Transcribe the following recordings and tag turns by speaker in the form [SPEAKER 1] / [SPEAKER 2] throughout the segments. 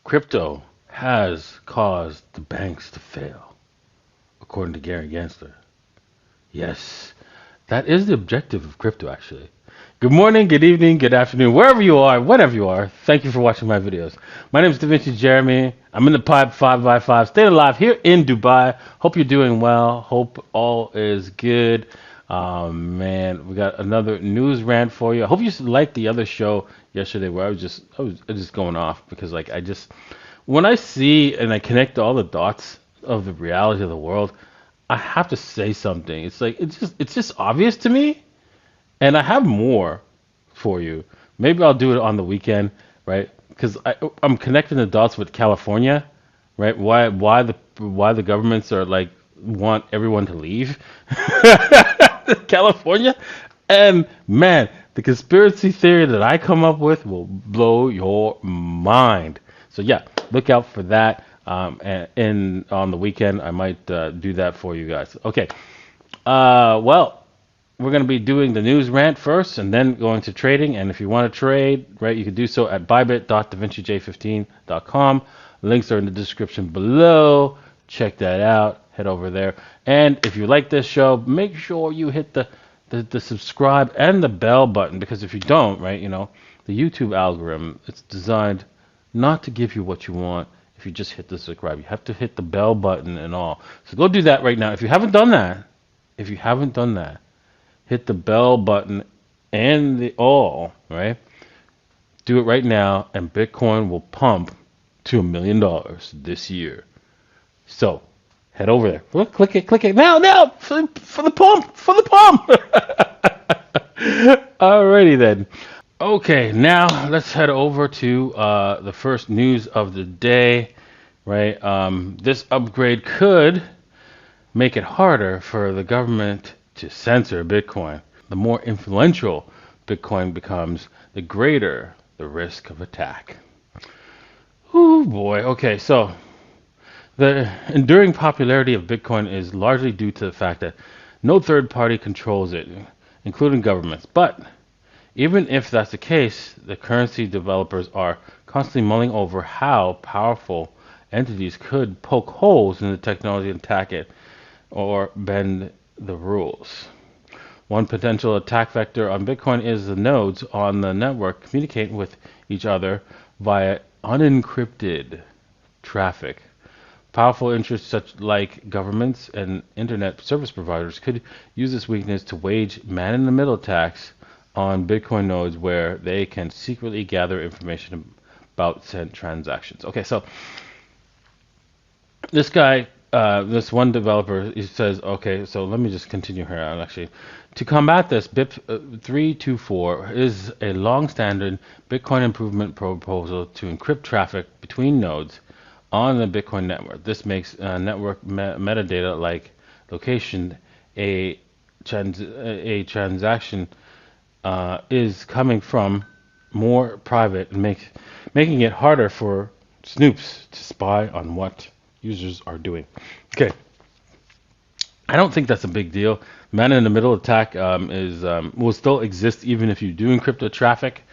[SPEAKER 1] Crypto has caused the banks to fail, according to Gary Gensler. Yes, that is the objective of crypto, actually. Good morning, good evening, good afternoon, wherever you are, whatever you are. Thank you for watching my videos. My name is DaVinci Jeremy. I'm in the pipe 5x5, staying alive here in Dubai. Hope you're doing well. Hope all is good. Man, we got another news rant for you. I hope you liked the other show yesterday where I was just going off because like I just when I see and I connect all the dots of the reality of the world, I have to say something. It's like it's just obvious to me, and I have more for you. Maybe I'll do it on the weekend, right? Because I'm connecting the dots with California, right? Why the governments are like want everyone to leave California, and man, the conspiracy theory that I come up with will blow your mind. So yeah, look out for that. And on the weekend, I might do that for you guys. Okay. Well, we're going to be doing the news rant first and then going to trading. And if you want to trade, right, you can do so at bybit.davincij15.com. Links are in the description below. Check that out. Head over there. And if you like this show, make sure you hit the subscribe and the bell button, because if you don't, right, the YouTube algorithm, it's designed not to give you what you want. If you just hit the subscribe, you have to hit the bell button and all. So go do that right now. If you haven't done that, hit the bell button and the all, right? Do it right now, and Bitcoin will pump to $1 million this year. So head over there. Click it now, for the pump, Alrighty then. Okay, now let's head over to the first news of the day, right? This upgrade could make it harder for the government to censor Bitcoin. The more influential Bitcoin becomes, the greater the risk of attack. Oh boy. Okay, so the enduring popularity of Bitcoin is largely due to the fact that no third party controls it, including governments. But even if that's the case, the currency developers are constantly mulling over how powerful entities could poke holes in the technology and attack it or bend the rules. One potential attack vector on Bitcoin is the nodes on the network communicating with each other via unencrypted traffic. Powerful interests such like governments and internet service providers could use this weakness to wage man-in-the-middle attacks on Bitcoin nodes where they can secretly gather information about sent transactions. Okay, so this guy, this one developer, he says, okay, so let me just continue here. Actually, to combat this, BIP 324 is a long-standing Bitcoin improvement proposal to encrypt traffic between nodes on the Bitcoin network. This makes network metadata like location a transaction is coming from more private and making it harder for snoops to spy on what users are doing. Okay, I don't think that's a big deal. Man-in-the-middle attack will still exist even if you do encrypt the traffic.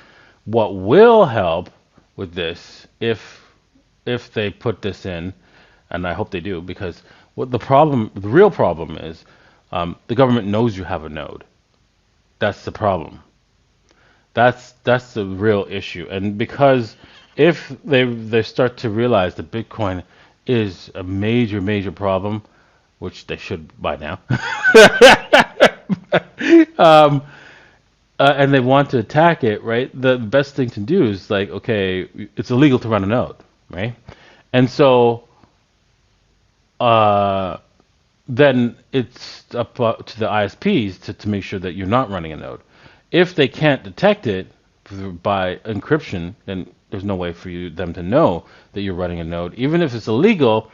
[SPEAKER 1] What will help with this, if they put this in, and I hope they do, because the real problem is, the government knows you have a node. That's the problem. That's the real issue. And because if they start to realize that Bitcoin is a major problem, which they should by now, and they want to attack it, right? The best thing to do is like, okay, it's illegal to run a node, right? And so then it's up to the ISPs to make sure that you're not running a node. If they can't detect it by encryption, then there's no way for them to know that you're running a node. Even if it's illegal,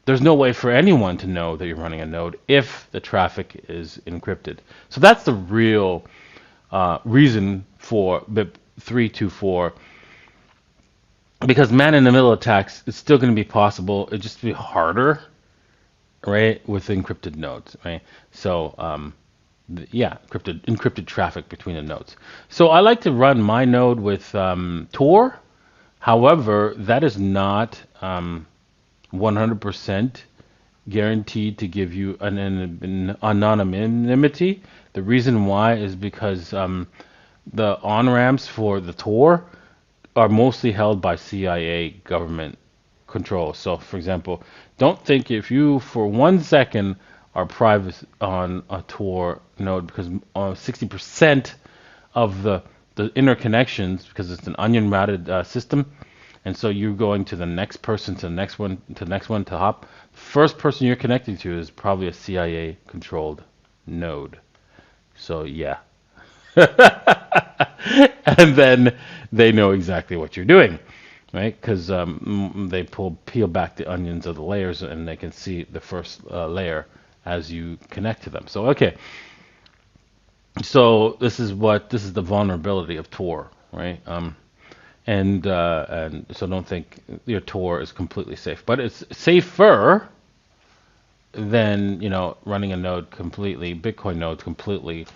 [SPEAKER 1] there's no way for anyone to know that you're running a node if the traffic is encrypted. So that's the real reason for BIP 324. Because man-in-the-middle attacks is still going to be possible. It just be harder, right, with encrypted nodes, right? So, encrypted traffic between the nodes. So I like to run my node with Tor. However, that is not 100% guaranteed to give you an anonymity. The reason why is because the on-ramps for the Tor are mostly held by CIA government control. So, for example, don't think if you for 1 second are private on a Tor node because 60% of the interconnections, because it's an onion routed system, and so you're going to the next person, to the next one, to the next one to hop. First person you're connecting to is probably a CIA controlled node. So yeah. And then they know exactly what you're doing, right? Because they peel back the onions of the layers, and they can see the first layer as you connect to them. So okay, so this is the vulnerability of Tor, right? And so don't think your Tor is completely safe, but it's safer than running a node completely, Bitcoin node completely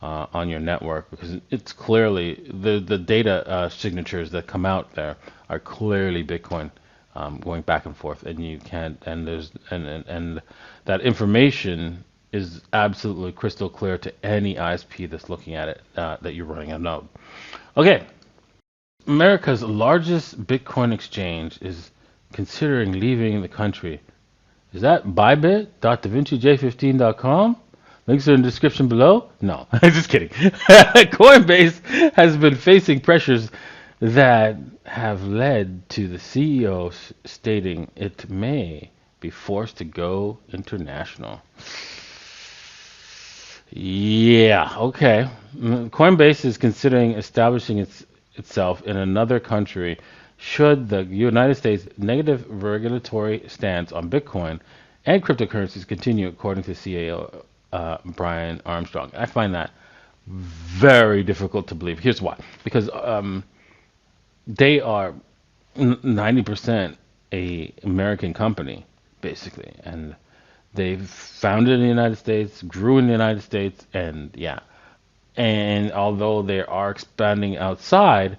[SPEAKER 1] on your network, because it's clearly the data signatures that come out there are clearly Bitcoin going back and forth, and you can't, and there's and that information is absolutely crystal clear to any ISP that's looking at it, that you're running a node. Okay, America's largest Bitcoin exchange is considering leaving the country. Is that Bybit.davincej15.com? Links are in the description below. No, I'm just kidding. Coinbase has been facing pressures that have led to the CEO stating it may be forced to go international. Yeah, okay. Coinbase is considering establishing itself in another country should the United States negative regulatory stance on Bitcoin and cryptocurrencies continue, according to CAO Brian Armstrong. I find that very difficult to believe. Here's why. Because they are 90% a American company, basically, and they founded in the United States, grew in the United States, and yeah. And although they are expanding outside,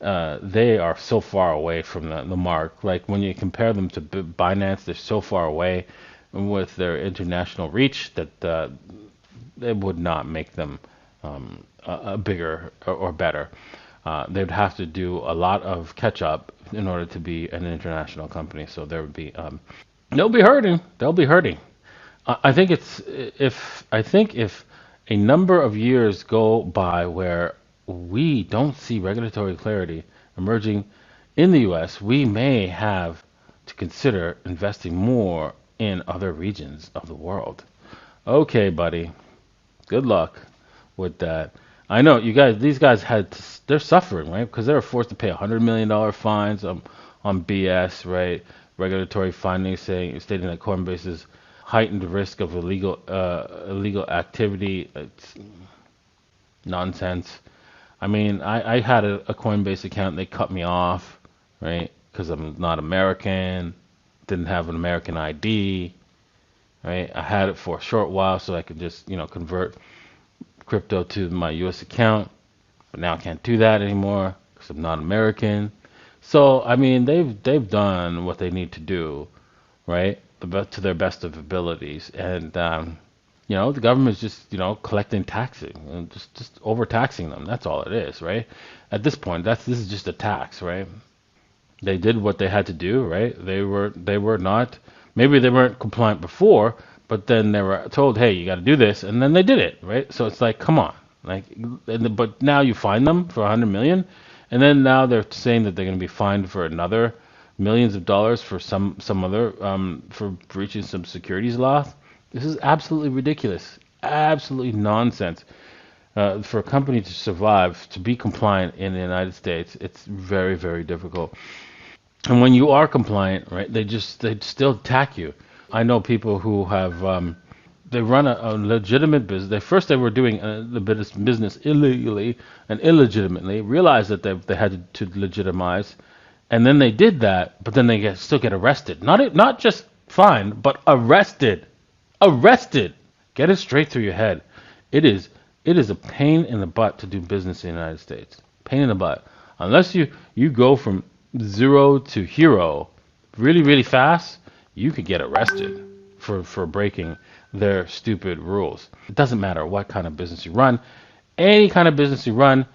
[SPEAKER 1] they are so far away from the mark. Like when you compare them to Binance, they're so far away with their international reach that it would not make them a bigger or better. They'd have to do a lot of catch up in order to be an international company. So there would be they'll be hurting. They'll be hurting. I think if a number of years go by where we don't see regulatory clarity emerging in the U.S., we may have to consider investing more in other regions of the world. Okay, buddy. Good luck with that. I know these guys they're suffering, right? Because they were forced to pay $100 million fines on BS, right? Regulatory findings stating that Coinbase's heightened risk of illegal activity. It's nonsense. I mean, I had a Coinbase account. They cut me off, right? Because I'm not American, didn't have an American ID, right? I had it for a short while so I could just, convert crypto to my U.S. account, but now I can't do that anymore because I'm not American. So, I mean, they've done what they need to do, right? To their best of abilities, and the government's just collecting taxing and just overtaxing them. That's all it is, right? At this point, this is just a tax, right? They did what they had to do, right? They were not, maybe they weren't compliant before, but then they were told, hey, you got to do this, and then they did it, right? So it's like, come on, but now you fine them for 100 million, and then now they're saying that they're going to be fined for another millions of dollars for some other for breaching some securities law. This is absolutely ridiculous, absolutely nonsense. For a company to survive, to be compliant in the United States, it's very, very difficult. And when you are compliant, right, they still attack you. I know people who have they run a legitimate business. They were doing the business illegally and illegitimately, realized that they had to legitimize. And then they did that, but then they still get arrested. Not just fined, but arrested. Arrested. Get it straight through your head. It is a pain in the butt to do business in the United States. Pain in the butt. Unless you go from zero to hero really, really fast, you could get arrested for breaking their stupid rules. It doesn't matter what kind of business you run. Any kind of business you run,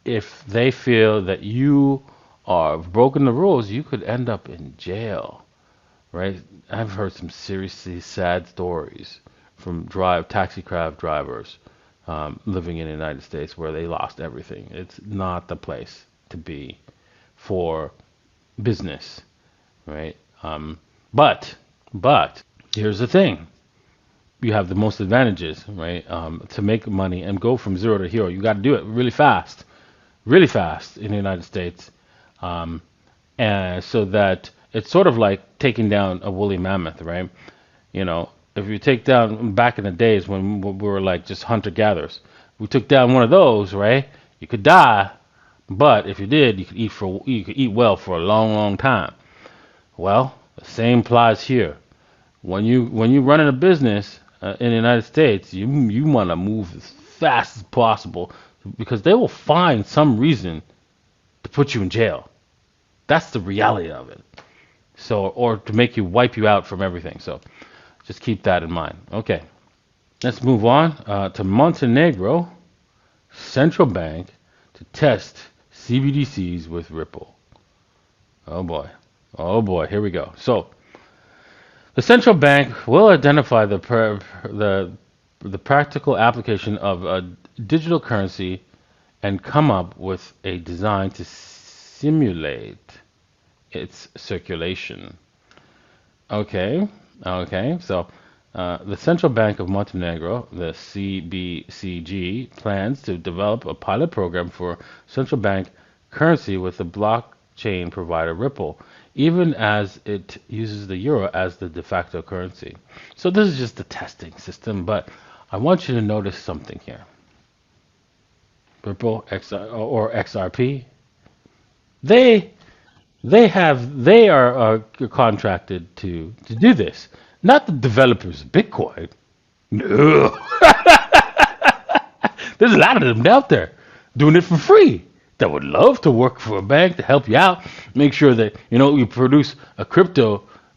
[SPEAKER 1] if they feel that you are broken the rules, you could end up in jail, right? I've heard some seriously sad stories from taxi cab drivers living in the United States where they lost everything. It's not the place to be for business, right? But here's the thing: you have the most advantages, right? To make money and go from zero to hero, you got to do it really fast in the United States, and so that it's sort of like taking down a woolly mammoth, right? You know, if you take down back in the days when we were like just hunter gatherers, we took down one of those, right? You could die, but if you did, you could eat well for a long, long time. Well, the same applies here. When you run in a business in the United States, you want to move as fast as possible because they will find some reason to put you in jail. That's the reality of it. So, or to make you wipe you out from everything. So, just keep that in mind. Okay, let's move on to Montenegro central bank to test CBDCs with Ripple. Oh boy. Oh boy, here we go. So, the central bank will identify the practical application of a digital currency and come up with a design to simulate its circulation. Okay. So, the Central Bank of Montenegro, the CBCG, plans to develop a pilot program for central bank currency with the blockchain provider Ripple, even as it uses the euro as the de facto currency. So this is just the testing system, but I want you to notice something here. Ripple or XRP, they they are contracted to do this, not the developers of Bitcoin. No, there's a lot of them out there doing it for free that would love to work for a bank to help you out, make sure that you produce a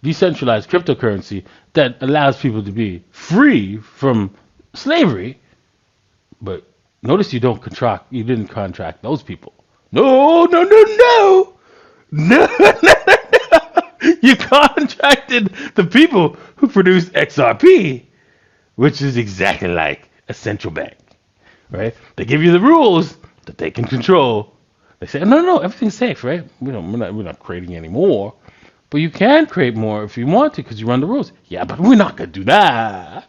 [SPEAKER 1] decentralized cryptocurrency that allows people to be free from slavery. But notice you didn't contract those people. No, no, no, no, no, no, no, no. You contracted the people who produce XRP, which is exactly like a central bank, right? They give you the rules that they can control. They say, no, no, everything's safe, right? We're not creating any more, but you can create more if you want to because you run the rules. Yeah, but we're not gonna do that.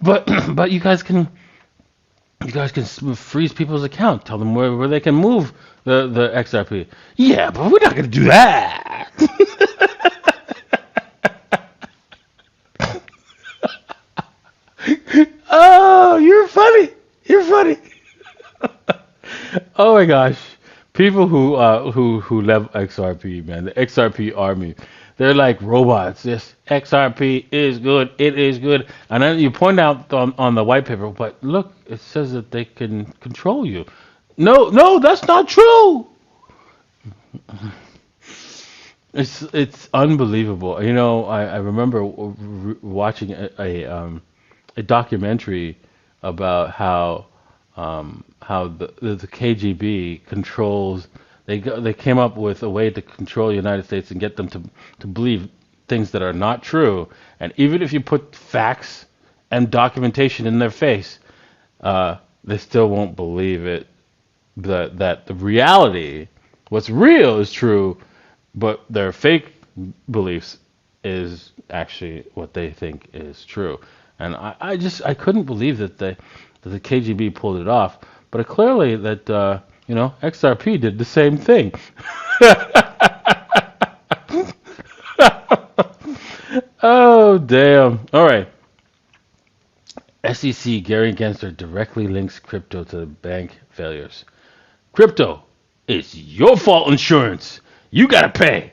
[SPEAKER 1] But you guys can freeze people's account, tell them where they can move the XRP. Yeah, but we're not gonna do that. Oh, you're funny. You're funny. Oh my gosh, people who love XRP, man, the XRP army, they're like robots. This XRP is good. It is good. And then you point out on the white paper, but look, it says that they can control you. No, no, that's not true. It's unbelievable. I remember watching a documentary about how the KGB controls. They came up with a way to control the United States and get them to believe things that are not true. And even if you put facts and documentation in their face, they still won't believe it. That the reality, what's real, is true, but their fake beliefs is actually what they think is true. And I couldn't believe that the KGB pulled it off. But clearly that XRP did the same thing. Oh damn! All right. SEC Gary Gensler directly links crypto to bank failures. Crypto is your fault insurance. You gotta pay.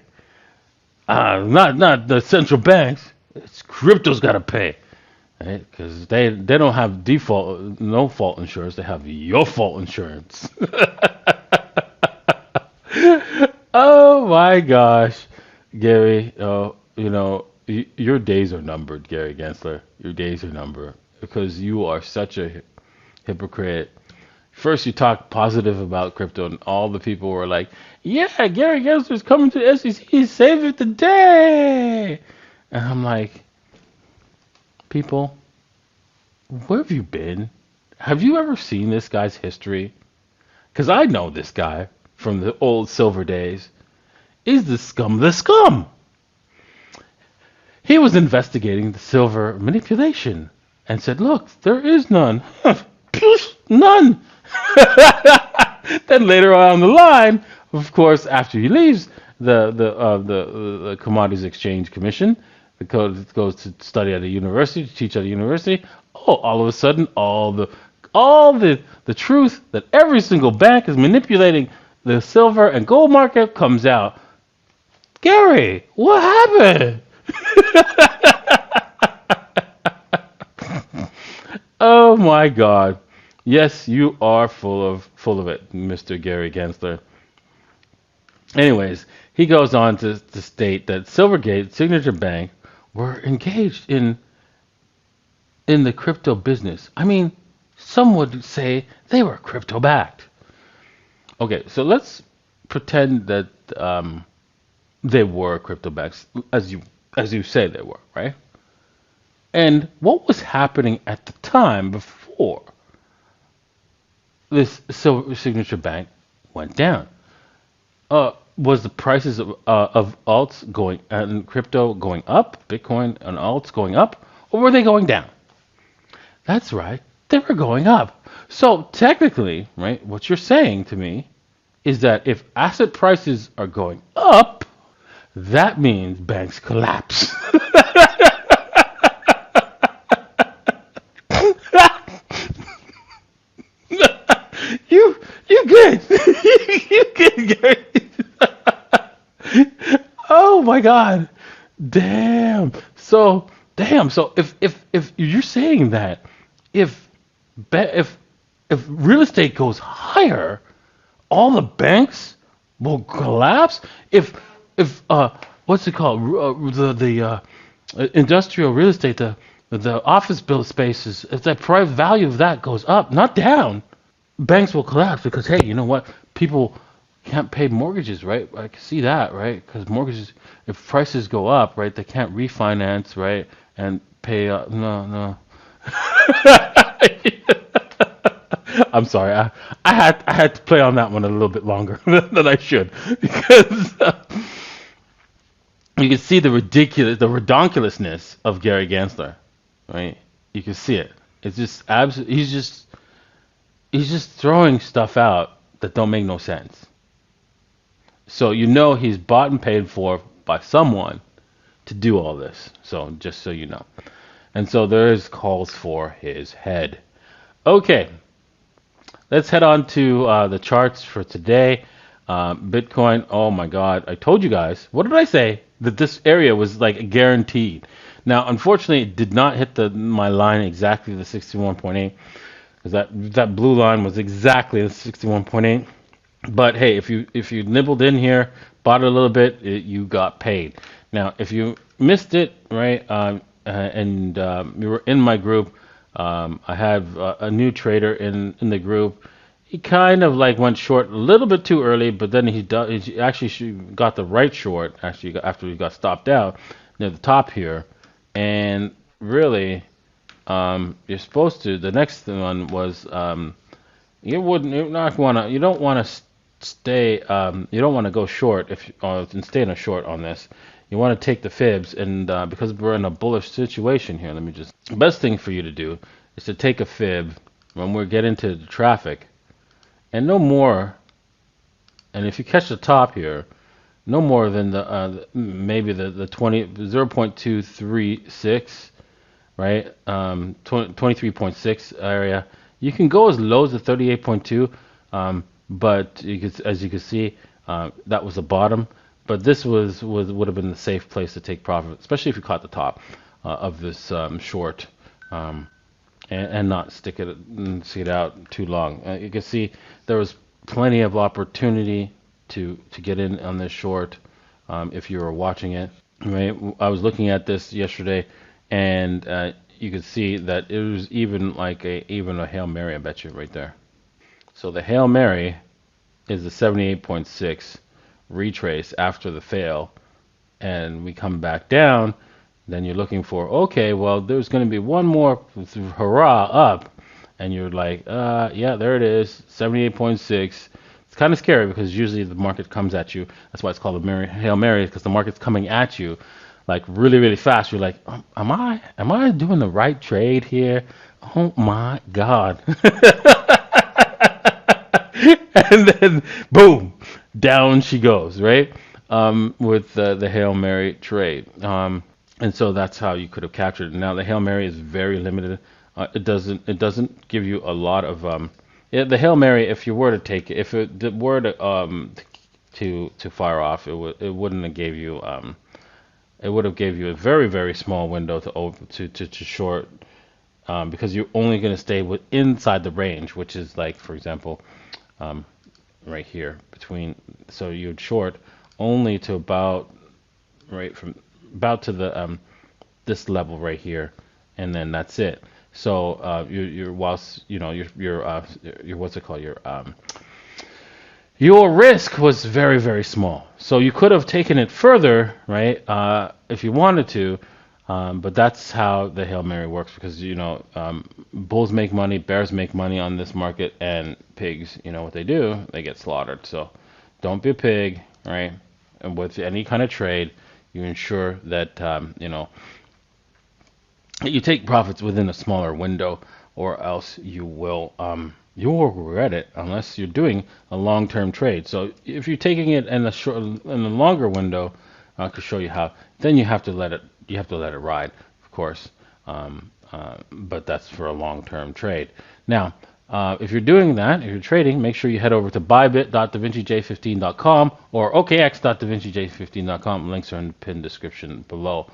[SPEAKER 1] Not the central banks. It's crypto's gotta pay. Right? Because they don't have no fault insurance. They have your fault insurance. my gosh, Gary. Your days are numbered, Gary Gensler. Your days are numbered because you are such a hypocrite. First, you talk positive about crypto, and all the people were like, "Yeah, Gary Gensler's coming to the SEC, save it today." And I'm like, people, where have you been? Have you ever seen this guy's history? Because I know this guy from the old silver days. He's the scum of the scum. He was investigating the silver manipulation and said, "Look, there is none." None. Then later on the line, of course, after he leaves the Commodities Exchange Commission, the code goes to study at a university, to teach at a university. Oh, all of a sudden, all the truth that every single bank is manipulating the silver and gold market comes out. Gary, what happened? Oh my God. Yes, you are full of it, Mr. Gary Gensler. Anyways, he goes on to state that Silvergate Signature Bank were engaged in the crypto business. I mean, some would say they were crypto backed. Okay, so let's pretend that they were crypto backed, as you say they were, right? And what was happening at the time before this Silver Signature Bank went down? Was the prices of alts going and crypto going up, Bitcoin and alts going up, or were they going down? That's right, they were going up. So technically, right, what you're saying to me is that if asset prices are going up, that means banks collapse. You good? You good, Gary? Oh my God! Damn. So if you're saying that if if real estate goes higher, all the banks will collapse. If what's it called? The industrial real estate, the office build spaces, if the price value of that goes up, not down, banks will collapse because hey, you know what? People can't pay mortgages, right? I can see that, right? Because mortgages, if prices go up, right, they can't refinance, right, and pay. No. I'm sorry. I had to play on that one a little bit longer than I should because you can see the redonkulousness of Gary Gensler, right? You can see it. It's just absolutely. He's just throwing stuff out that don't make no sense. So you know he's bought and paid for by someone to do all this. So just so you know. And so there is calls for his head. Okay, let's head on to the charts for today. Bitcoin, oh my God, I told you guys. What did I say? That this area was like guaranteed. Now, unfortunately, it did not hit my line exactly the 61.8. Because that blue line was exactly the 61.8. But hey, if you nibbled in here, bought it a little bit, you got paid. Now, if you missed it, right, and you were in my group, I have a new trader in the group. He kind of like went short a little bit too early, but then he actually got the right short actually after he got stopped out near the top here, and really, you're supposed to. The next one was you don't want to stay you don't want to go short and stay in a short on this. You want to take the fibs, and because we're in a bullish situation here, the best thing for you to do is to take a fib when we get into the traffic, and no more. And if you catch the top here, no more than maybe the 0.236, right? 23.6 area. You can go as low as the 38.2, but as you can see, that was the bottom. But this would have been the safe place to take profit, especially if you caught the top of this short, and not stick it out too long. You can see there was plenty of opportunity to get in on this short if you were watching it. Right, I was looking at this yesterday, and you could see that it was even like even a Hail Mary, I bet you, right there. So the Hail Mary is the 78.6 retrace after the fail, and we come back down. Then you're looking for, okay, well, there's going to be one more hurrah up, and you're like, yeah, there it is, 78.6. It's kind of scary because usually the market comes at you. That's why it's called a Hail Mary, because the market's coming at you like really, really fast. You're like, am I doing the right trade here? Oh my God. And then boom, down she goes, right? With the Hail Mary trade. And so that's how you could have captured it. Now the Hail Mary is very limited. It doesn't give you a lot of the Hail Mary. If you were to take it, if it were to fire off, it wouldn't have gave you it would have gave you a very, very small window to short, because you're only going to stay inside the range, which is like, for example, right here between. So you'd short only to about right from about to the this level right here, and then that's it. So you're whilst your what's it called, your risk was very, very small. So you could have taken it further, right, if you wanted to, but that's how the Hail Mary works, because bulls make money, bears make money on this market, and pigs, what they do, they get slaughtered. So don't be a pig, right? And with any kind of trade, you ensure that you take profits within a smaller window, or else you will regret it unless you're doing a long-term trade. So if you're taking it in a longer window, I could show you how. Then you have to let it ride, of course. But that's for a long-term trade. Now, if you're doing that, if you're trading, make sure you head over to bybit.davincij15.com or okx.davincij15.com. Links are in the pinned description below.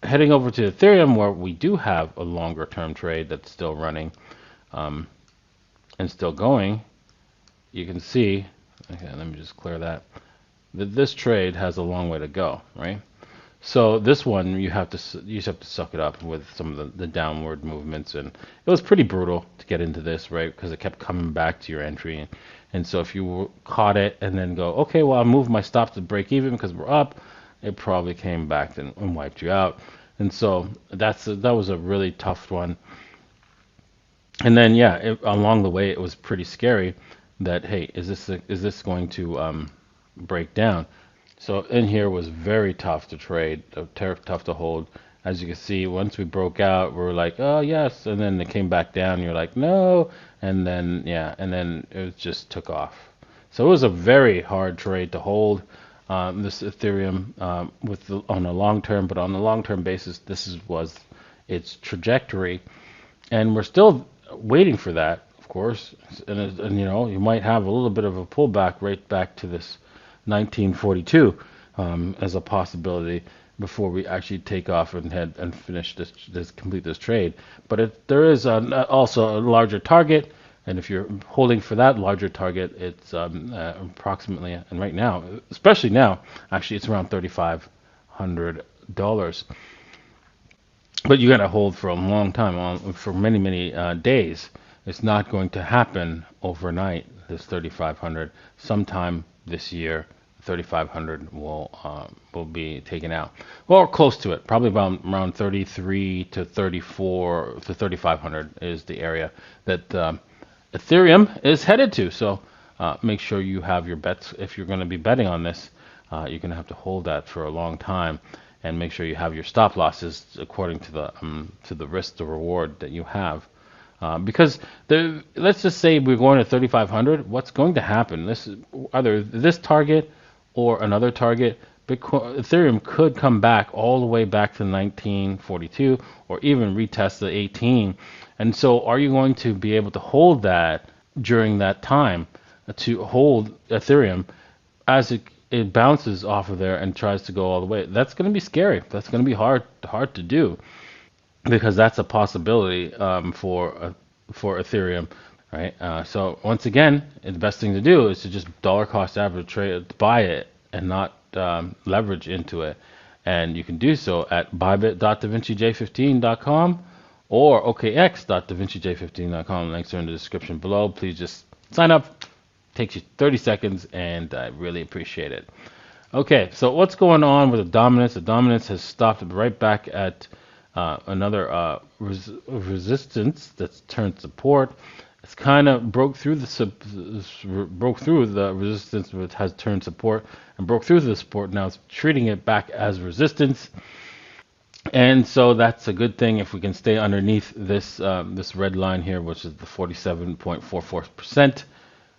[SPEAKER 1] Heading over to Ethereum, where we do have a longer-term trade that's still running. And still going, you can see, okay, let me just clear that this trade has a long way to go, right? So this one, you just have to suck it up with some of the downward movements, and it was pretty brutal to get into this, right? Because it kept coming back to your entry, and so if you caught it and then go, okay, well, I'll move my stop to break even because we're up, it probably came back and wiped you out, and so that was a really tough one. And then, yeah, along the way, it was pretty scary that, hey, is this going to break down? So in here was very tough to trade, tough to hold. As you can see, once we broke out, we were like, oh, yes. And then it came back down. You're like, no. And then, yeah, and then it just took off. So it was a very hard trade to hold, this Ethereum on a long term. But on a long-term basis, was its trajectory. And we're still waiting for that, of course, and you might have a little bit of a pullback right back to this 1942 as a possibility before we actually take off and head and finish complete this trade. But there is also a larger target, and if you're holding for that larger target, it's approximately, and right now, especially now, actually it's around $3,500. But you got to hold for a long time, for many, many days. It's not going to happen overnight, this 3,500. Sometime this year, 3,500 will be taken out. Well, close to it. Probably around 33 to 34 to 3,500 is the area that Ethereum is headed to. So make sure you have your bets. If you're going to be betting on this, you're going to have to hold that for a long time. And make sure you have your stop losses according to the risk to reward that you have, because let's just say we're going to 3,500. What's going to happen? Either this target or another target. Ethereum could come back all the way back to 1942, or even retest the 18. And so, are you going to be able to hold that during that time, to hold Ethereum as it bounces off of there and tries to go all the way? That's going to be scary. That's going to be hard to do, because that's a possibility for Ethereum. right? So once again, the best thing to do is to just dollar cost average trade, buy it, and not leverage into it. And you can do so at bybit.davincij15.com or okx.davincij15.com. Links are in the description below. Please just sign up. Takes you 30 seconds, and I really appreciate it. Okay, so what's going on with the dominance? The dominance has stopped right back at another resistance that's turned support. It's kind of broke through the resistance, which has turned support, and broke through the support. Now it's treating it back as resistance, and so that's a good thing if we can stay underneath this red line here, which is the 47.44%.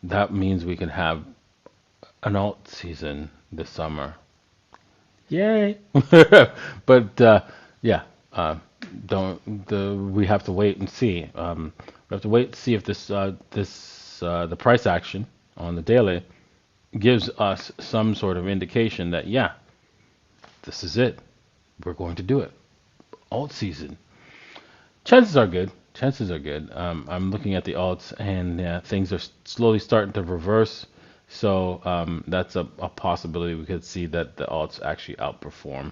[SPEAKER 1] That means we can have an alt season this summer. Yay! But yeah, we have to wait and see. We have to wait to see if the price action on the daily gives us some sort of indication that yeah, this is it. We're going to do it. Alt season. Chances are good. Chances are good. I'm looking at the alts, and things are slowly starting to reverse. So that's a possibility. We could see that the alts actually outperform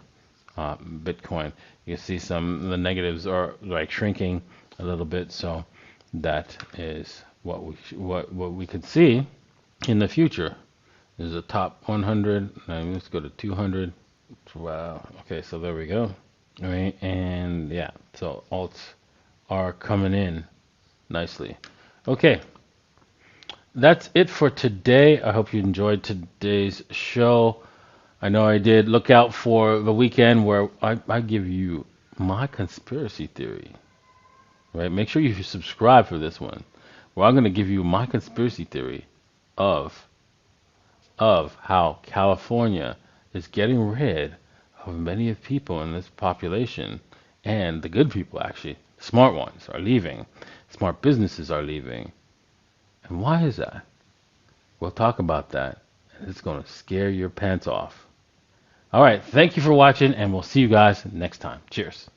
[SPEAKER 1] Bitcoin. You can see some of the negatives are like shrinking a little bit. So that is what we could see in the future. There's a top 100. Let's go to 200. Wow. Okay, so there we go. All right, and yeah, so alts are coming in nicely. Okay, that's it for today. I hope you enjoyed today's show. I know I did. Look out for the weekend where I give you my conspiracy theory. Right? Make sure you subscribe for this one, where I'm going to give you my conspiracy theory of how California is getting rid of many of people in this population, and the good people, actually, smart ones, are leaving. Smart businesses are leaving. And why is that? We'll talk about that, and it's going to scare your pants off. All right, thank you for watching, and we'll see you guys next time. Cheers.